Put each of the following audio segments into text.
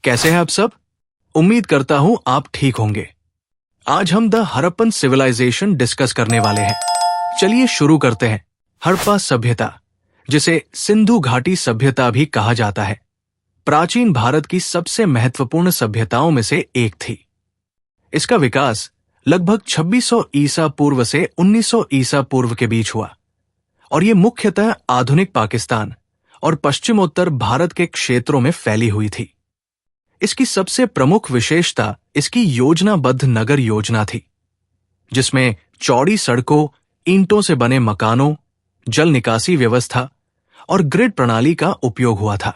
कैसे हैं आप सब? उम्मीद करता हूं आप ठीक होंगे। आज हम द हड़प्पन सिविलाइजेशन डिस्कस करने वाले हैं। चलिए शुरू करते हैं। हड़प्पा सभ्यता, जिसे सिंधु घाटी सभ्यता भी कहा जाता है, प्राचीन भारत की सबसे महत्वपूर्ण सभ्यताओं में से एक थी। इसका विकास लगभग 2600 ईसा पूर्व से 1900 ईसा पूर्व के बीच हुआ और ये मुख्यतः आधुनिक पाकिस्तान और पश्चिमोत्तर भारत के क्षेत्रों में फैली हुई थी। इसकी सबसे प्रमुख विशेषता इसकी योजनाबद्ध नगर योजना थी, जिसमें चौड़ी सड़कों, ईंटों से बने मकानों, जल निकासी व्यवस्था और ग्रिड प्रणाली का उपयोग हुआ था।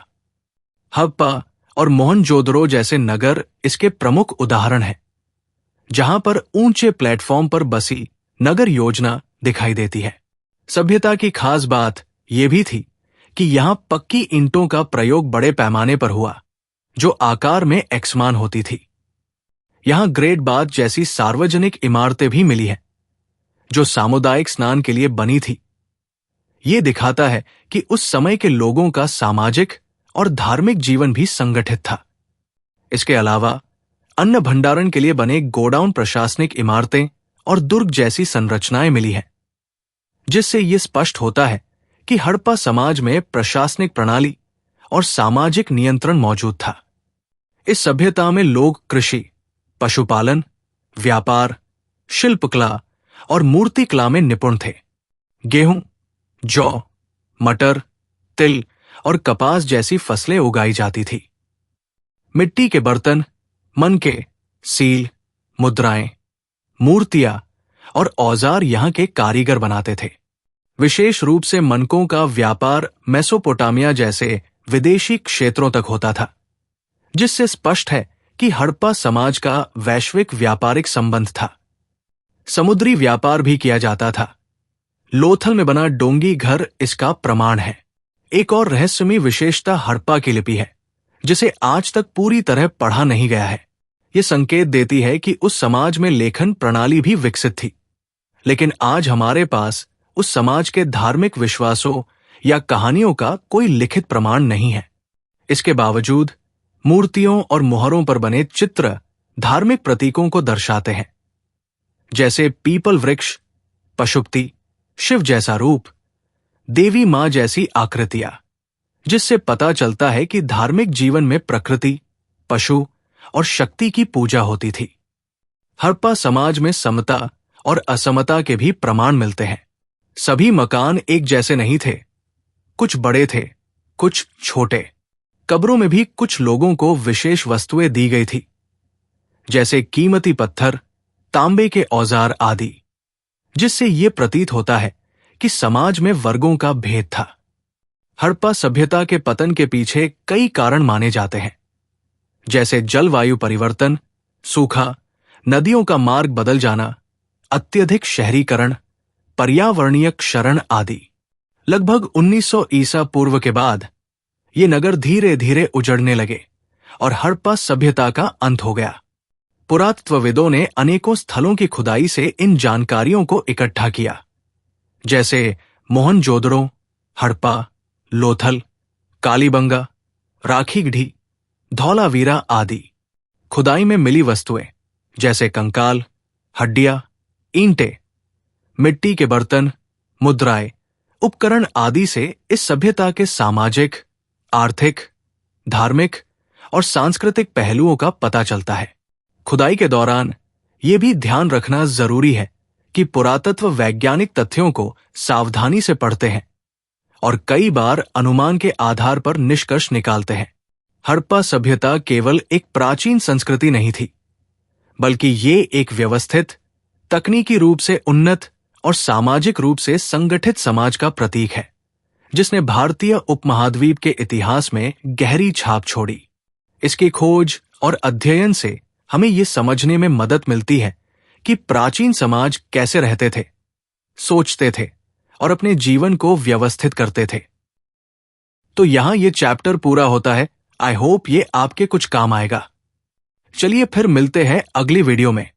हड़प्पा और मोहनजोदड़ो जैसे नगर इसके प्रमुख उदाहरण हैं, जहां पर ऊंचे प्लेटफॉर्म पर बसी नगर योजना दिखाई देती है। सभ्यता की खास बात यह भी थी कि यहां पक्की ईंटों का प्रयोग बड़े पैमाने पर हुआ, जो आकार में एकसमान होती थी। यहां ग्रेट बाथ जैसी सार्वजनिक इमारतें भी मिली हैं, जो सामुदायिक स्नान के लिए बनी थी। ये दिखाता है कि उस समय के लोगों का सामाजिक और धार्मिक जीवन भी संगठित था। इसके अलावा अन्न भंडारण के लिए बने गोडाउन, प्रशासनिक इमारतें और दुर्ग जैसी संरचनाएं मिली हैं, जिससे यह स्पष्ट होता है कि हड़प्पा समाज में प्रशासनिक प्रणाली और सामाजिक नियंत्रण मौजूद था। इस सभ्यता में लोग कृषि, पशुपालन, व्यापार, शिल्पकला और मूर्तिकला में निपुण थे। गेहूं, जौ, मटर, तिल और कपास जैसी फसलें उगाई जाती थी। मिट्टी के बर्तन, मनके, सील, मुद्राएं, मूर्तियां और औजार यहां के कारीगर बनाते थे। विशेष रूप से मनकों का व्यापार मेसोपोटामिया जैसे विदेशी क्षेत्रों तक होता था, जिससे स्पष्ट है कि हड़प्पा समाज का वैश्विक व्यापारिक संबंध था। समुद्री व्यापार भी किया जाता था। लोथल में बना डोंगी घर इसका प्रमाण है। एक और रहस्यमयी विशेषता हड़प्पा की लिपि है, जिसे आज तक पूरी तरह पढ़ा नहीं गया है। यह संकेत देती है कि उस समाज में लेखन प्रणाली भी विकसित थी, लेकिन आज हमारे पास उस समाज के धार्मिक विश्वासों या कहानियों का कोई लिखित प्रमाण नहीं है। इसके बावजूद मूर्तियों और मोहरों पर बने चित्र धार्मिक प्रतीकों को दर्शाते हैं, जैसे पीपल वृक्ष, पशुपति, शिव जैसा रूप, देवी मां जैसी आकृतियां, जिससे पता चलता है कि धार्मिक जीवन में प्रकृति, पशु और शक्ति की पूजा होती थी। हड़प्पा समाज में समता और असमता के भी प्रमाण मिलते हैं। सभी मकान एक जैसे नहीं थे, कुछ बड़े थे, कुछ छोटे। कब्रों में भी कुछ लोगों को विशेष वस्तुएं दी गई थी, जैसे कीमती पत्थर, तांबे के औजार आदि, जिससे यह प्रतीत होता है कि समाज में वर्गों का भेद था। हड़प्पा सभ्यता के पतन के पीछे कई कारण माने जाते हैं, जैसे जलवायु परिवर्तन, सूखा, नदियों का मार्ग बदल जाना, अत्यधिक शहरीकरण, पर्यावरणीय क्षरण आदि। लगभग 1900 ईसा पूर्व के बाद ये नगर धीरे धीरे उजड़ने लगे और हड़प्पा सभ्यता का अंत हो गया। पुरातत्वविदों ने अनेकों स्थलों की खुदाई से इन जानकारियों को इकट्ठा किया, जैसे मोहनजोदड़ो, हड़प्पा, लोथल, कालीबंगा, राखीगढ़ी, धौलावीरा आदि। खुदाई में मिली वस्तुएं जैसे कंकाल, हड्डियां, ईंटें, मिट्टी के बर्तन, मुद्राएं, उपकरण आदि से इस सभ्यता के सामाजिक, आर्थिक, धार्मिक और सांस्कृतिक पहलुओं का पता चलता है। खुदाई के दौरान यह भी ध्यान रखना जरूरी है कि पुरातत्व वैज्ञानिक तथ्यों को सावधानी से पढ़ते हैं और कई बार अनुमान के आधार पर निष्कर्ष निकालते हैं। हड़प्पा सभ्यता केवल एक प्राचीन संस्कृति नहीं थी, बल्कि ये एक व्यवस्थित, तकनीकी रूप से उन्नत और सामाजिक रूप से संगठित समाज का प्रतीक है, जिसने भारतीय उपमहाद्वीप के इतिहास में गहरी छाप छोड़ी। इसकी खोज और अध्ययन से हमें ये समझने में मदद मिलती है कि प्राचीन समाज कैसे रहते थे, सोचते थे और अपने जीवन को व्यवस्थित करते थे। तो यहां ये चैप्टर पूरा होता है। आई होप ये आपके कुछ काम आएगा। चलिए फिर मिलते हैं अगली वीडियो में।